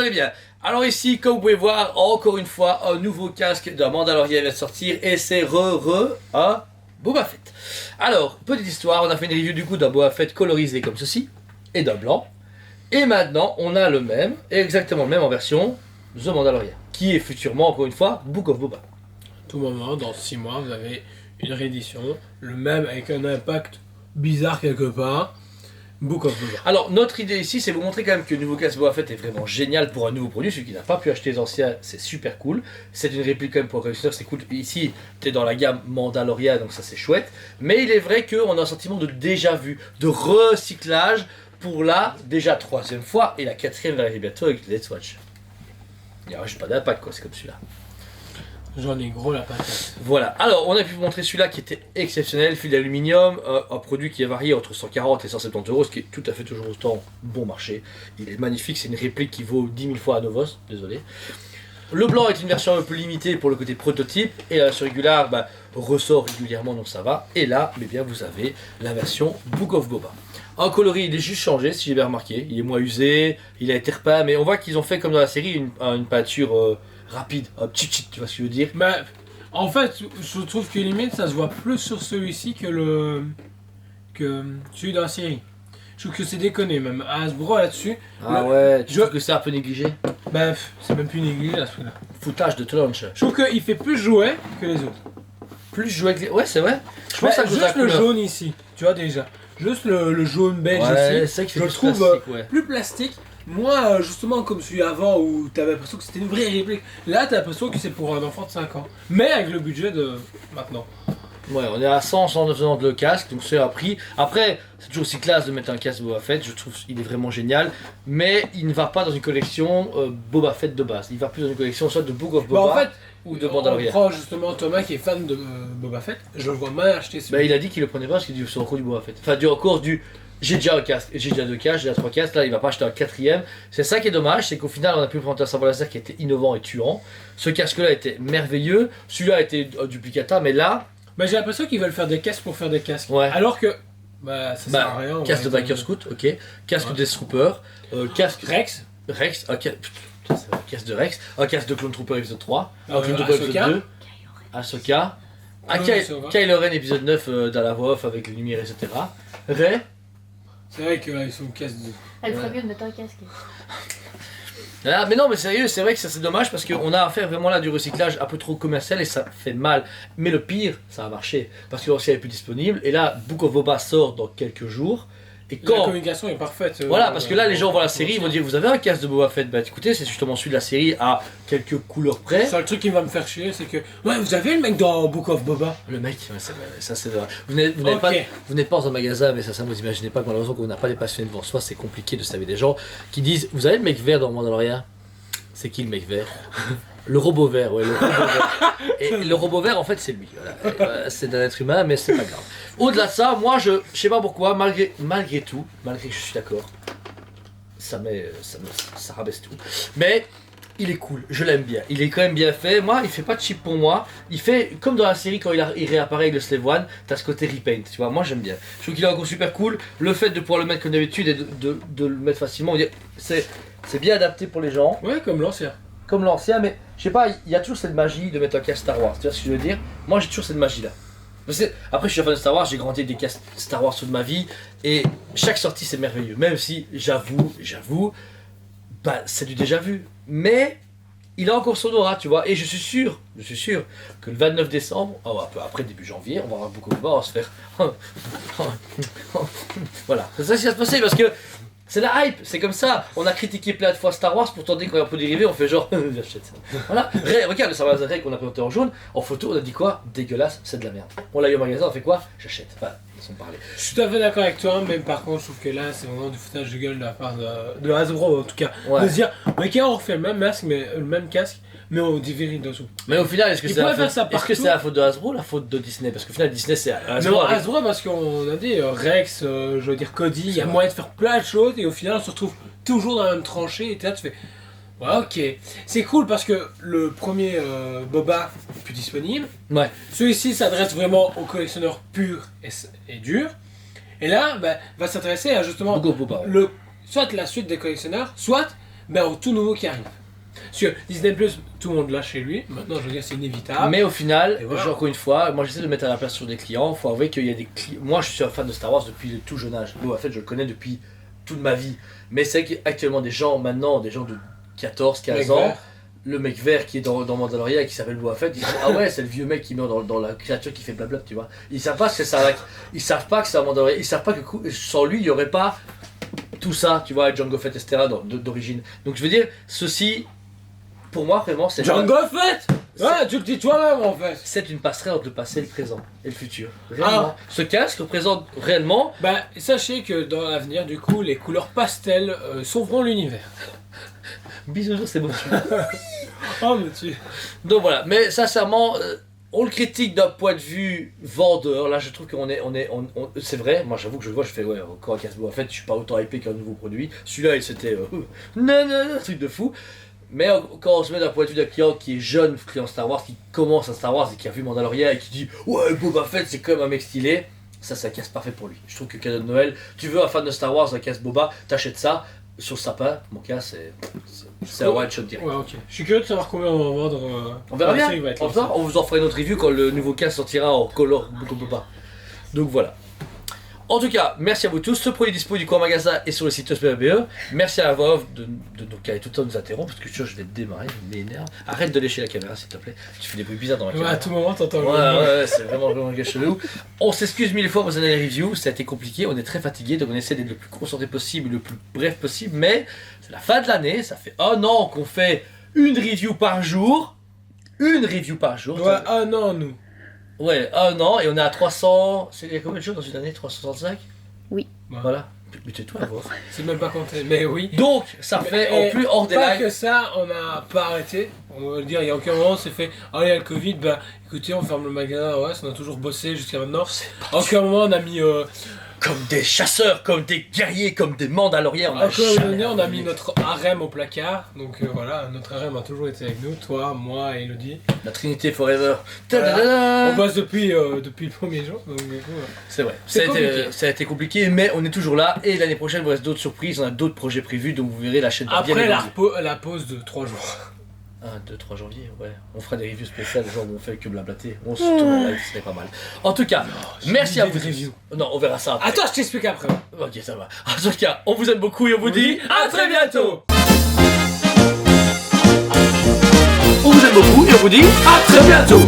très bien. Alors ici, comme vous pouvez voir, encore une fois, un nouveau casque de Mandalorian vient de sortir et c'est un Boba Fett. Alors, petite histoire, on a fait une review du coup d'un Boba Fett colorisé comme ceci et d'un blanc. Et maintenant, on a le même, exactement le même en version The Mandalorian, qui est futurement, encore une fois, Book of Boba. Tout moment, dans 6 mois, vous avez une réédition, le même avec un impact bizarre quelque part. Book of Boba. Alors, notre idée ici, c'est vous montrer quand même que le nouveau casque Boba Fett est vraiment génial pour un nouveau produit. Celui qui n'a pas pu acheter les anciens, c'est super cool. C'est une réplique quand même pour un collectionneur, c'est cool. Ici, tu es dans la gamme Mandalorian, donc ça c'est chouette. Mais il est vrai qu'on a un sentiment de déjà-vu, de recyclage pour la déjà 3e fois et la 4e va arriver bientôt avec Let's Watch. Il n'y a juste pas d'impact, quoi, c'est comme celui-là. J'en ai gros la patate. Voilà, alors on a pu vous montrer celui-là qui était exceptionnel, fil d'aluminium, un produit qui est varié entre 140 et 170 euros, ce qui est tout à fait toujours autant bon marché. Il est magnifique, c'est une réplique qui vaut 10 000 fois à Novos, désolé. Le blanc est une version un peu limitée pour le côté prototype, et la version régulière ressort régulièrement, donc ça va. Et là, eh bien, vous avez la version Book of Boba. En coloris, il est juste changé, si j'ai bien remarqué, il est moins usé, il a été repeint, mais on voit qu'ils ont fait comme dans la série une peinture... rapide, hop, tchit, tu vois ce que je veux dire? Bah, en fait, je trouve que limite ça se voit plus sur celui-ci que celui dans la série. Je trouve que c'est déconné même. Hasbro là-dessus. Ah ouais, tu trouves que c'est un peu négligé? Bah, c'est même plus négligé à ce là. Foutage de Tlonch. Je trouve qu'il fait plus jouet que les autres. Plus jouer avec les... Ouais, c'est vrai. Je pense Bah, que juste le jaune ici, tu vois déjà. Juste le jaune beige ouais, ici. c'est vrai que c'est je le plus trouve plastique, ouais. plus plastique. Moi, justement, comme celui avant où t'avais l'impression que c'était une vraie réplique. Là, t'as l'impression que c'est pour un enfant de 5 ans. Mais avec le budget de maintenant. Ouais, on est à 190 le casque, donc c'est un prix. Après, c'est toujours aussi classe de mettre un casque Boba Fett, je trouve qu'il est vraiment génial. Mais il ne va pas dans une collection Boba Fett de base. Il va plus dans une collection soit de Book of Boba Bah, en fait, ou de on Mandalorian. prend justement Thomas qui est fan de Boba Fett. Je le vois mal acheter celui-là. Bah, il a dit qu'il le prenait pas parce qu'il dit c'est encore du Boba Fett. Enfin, du encore du... J'ai déjà un casque, j'ai déjà 2 casques, j'ai déjà 3 casques, là il va pas acheter un 4e. C'est ça qui est dommage, c'est qu'au final on a pu présenter un sabre laser qui était innovant et tuant. Ce casque là était merveilleux, celui-là était un duplicata, mais là... Bah, j'ai l'impression qu'ils veulent faire des casques pour faire des casques. Ouais. Alors que. Bah, ça sert à rien. Casque de Biker Scout, ok. Casque de Death Trooper, casque... Rex. Rex, ok. Putain, c'est vrai, casque de Rex, un casque de Clone Trooper épisode 3, un Clone Trooper Ahsoka. épisode 2, Ahsoka, Kylo Ren épisode 9 dans la voix off avec les lumières, etc. Rey. C'est vrai qu'ils sont casques de. Elle ferait mieux de mettre un casque. Ah, mais non, mais sérieux, c'est vrai que ça c'est dommage parce qu'on a à faire vraiment là du recyclage un peu trop commercial et ça fait mal. Mais le pire, ça a marché parce que l'ancien est plus disponible et là, Book of Boba sort dans quelques jours. Et La quand. communication est parfaite. Voilà, parce que là, les gens voient la série, ils vont dire vous avez un casque de Boba Fett? Bah écoutez, c'est justement celui de la série à quelques couleurs près. C'est le truc qui va me faire chier, c'est que. Ouais, vous avez le mec dans Book of Boba. Le mec, ouais, ça c'est vrai. Vous n'êtes pas, vous n'êtes pas dans un magasin, mais ça vous imaginez pas que malheureusement qu'on n'a pas des passionnés devant soi, c'est compliqué de savoir des gens qui disent vous avez le mec vert dans Mandalorian? C'est qui le mec vert? Le robot vert, ouais, le robot vert. Et le robot vert, en fait, c'est lui. Voilà. C'est un être humain, mais c'est pas grave. Au-delà de ça, moi, je sais pas pourquoi, malgré tout, malgré que je suis d'accord, ça rabaisse tout. Mais il est cool, je l'aime bien. Il est quand même bien fait. Moi, il fait pas de cheap pour moi. Il fait comme dans la série quand il réapparaît avec le Slave One, t'as ce côté repaint, tu vois. Moi, j'aime bien. Je trouve qu'il est encore super cool. Le fait de pouvoir le mettre comme d'habitude et de le mettre facilement, c'est bien adapté pour les gens. Ouais, comme l'ancien. Comme l'ancien, mais je sais pas, il y a toujours cette magie de mettre un casque Star Wars, tu vois ce que je veux dire? Moi j'ai toujours cette magie là. Après je suis fan de Star Wars, j'ai grandi avec des casques Star Wars toute ma vie, et chaque sortie c'est merveilleux, même si j'avoue, bah c'est du déjà vu. Mais il a encore son aura, tu vois, et je suis sûr que le 29 décembre, un peu après début janvier, on va avoir beaucoup de bas, on va se faire... Voilà, c'est ça qui va se passer parce que c'est la hype, c'est comme ça. On a critiqué plein de fois Star Wars, pourtant dès qu'on est un peu dérivé, on fait genre j'achète ça. Voilà, regarde le sabre laser qu'on a présenté en jaune, en photo on a dit quoi? Dégueulasse, c'est de la merde. On l'a eu au magasin, on fait quoi? J'achète. Enfin, laissons parler. Je suis tout à fait d'accord avec toi, mais par contre, je trouve que là, c'est vraiment du foutage de gueule de la part de Hasbro, en tout cas. Ouais. De se dire, ok, on refait le même masque, mais le même casque, mais on différit dessous. Mais au final, est-ce que Ils c'est la pourraient faire ça faute, est-ce que partout. c'est la faute de Hasbro ou la faute de Disney? Parce qu'au final, Disney c'est Hasbro. Non, avec- Hasbro, parce qu'on a dit Rex, je veux dire Cody, il y a vrai. moyen de faire plein de choses, et au final, on se retrouve toujours dans la même tranchée, et là, tu fais. Ouais, ok. C'est cool parce que le premier Boba est plus disponible. Ouais. Celui-ci s'adresse vraiment aux collectionneurs purs et durs. Et là, va s'intéresser à justement Book of Boba, ouais. soit la suite des collectionneurs, soit ben, au tout nouveau qui arrive. Parce que Disney Plus, tout le monde l'a chez lui. Maintenant, je veux dire, c'est inévitable. Mais au final, Et voilà. encore une fois, moi j'essaie de mettre à la place sur des clients. Faut avouer qu'il y a des clients. Moi je suis un fan de Star Wars depuis le tout jeune âge. Boba Fett, je le connais depuis toute ma vie. Mais c'est vrai qu'actuellement, des gens de 14, 15 ans, le mec vert qui est dans Mandalorian et qui s'appelle Boba Fett, ils disent ah ouais, c'est le vieux mec qui meurt dans la créature qui fait blabla, tu vois. Ils savent pas que c'est ça. Ils savent pas que c'est un Mandalorian. Ils savent pas que sans lui, il y aurait pas tout ça, tu vois, Jango Fett, etc. d'origine. Donc je veux dire, ceci. Pour moi, vraiment, c'est Jango Fett. Ouais, tu le dis toi-même en fait. C'est une passerelle entre le passé, le présent et le futur. Réellement. Ce casque représente réellement. Ben, sachez que dans l'avenir, du coup, les couleurs pastel sauveront l'univers. Bisous, c'est bon. Oh, mais tu. Donc voilà, mais sincèrement, on le critique d'un point de vue vendeur. Là, je trouve qu'on est. C'est vrai, moi j'avoue que je le vois, je fais ouais, encore un casque. En fait, je suis pas autant hypé qu'un nouveau produit. Celui-là, c'était. Non, un truc de fou. Mais quand on se met d'un point de vue d'un client qui est jeune, client Star Wars, qui commence à Star Wars et qui a vu Mandalorian et qui dit ouais, Boba Fett c'est quand même un mec stylé, ça c'est un casque parfait pour lui. Je trouve que cadeau de Noël, tu veux un fan de Star Wars, un casque Boba, t'achètes ça sur le sapin. Mon cas c'est un one shot direct. Ouais, ok. Je suis curieux de savoir combien on va vendre. On verra bien. Va être On vous en fera une autre review quand le nouveau casque sortira en color Boba. Donc voilà. En tout cas, merci à vous tous. Ce produit est disponible du coin magasin et sur le site SPBE. Merci à Vov de nous caler tout le temps nous interrompre parce que je vais te démarrer, il m'énerve. Arrête de lécher la caméra s'il te plaît. Tu fais des bruits bizarres dans la caméra. Ouais, à tout moment t'entends Ouais, c'est vraiment chelou. On s'excuse mille fois pour les reviews, ça a été compliqué, on est très fatigué, donc on essaie d'être le plus concentré possible, le plus bref possible, mais c'est la fin de l'année, ça fait un an qu'on fait une review par jour. Une review par jour. Ouais, un an nous. Ouais, un an et on est à 300. Il y a combien de jours dans une année? 365? Oui. Voilà. Mais tais-toi, voir. C'est même pas compté, mais oui. Donc, ça fait en plus hors des Pas lives. que ça, on n'a pas arrêté. On va le dire, il y a aucun moment on s'est fait ah il y a le Covid, bah écoutez, on ferme le magasin, ouais, on a toujours bossé jusqu'à maintenant. À aucun moment on a mis. Comme des chasseurs, comme des guerriers, comme des mandaloriens. À aucun moment on a mis notre harem au placard. Donc voilà, notre harem a toujours été avec nous, toi, moi et Elodie. La Trinité Forever. Voilà. On bosse depuis le premier jour, donc du coup. C'est vrai, C'est ça a été compliqué, mais on est toujours là. Et l'année prochaine, il vous reste d'autres surprises, on a d'autres projets prévus, donc vous verrez la chaîne va bien Après évoluer. la pause de 3 jours. 1, 2, 3 janvier, ouais. On fera des reviews spéciales, genre où on fait que blablater. On se tourne en live, ce serait pas mal. En tout cas, merci à vous. Non, on verra ça après. Attends, je t'explique après. Ok, ça va. En tout cas, on vous aime beaucoup et on vous dit à très bientôt. On vous aime beaucoup et on vous dit à très bientôt.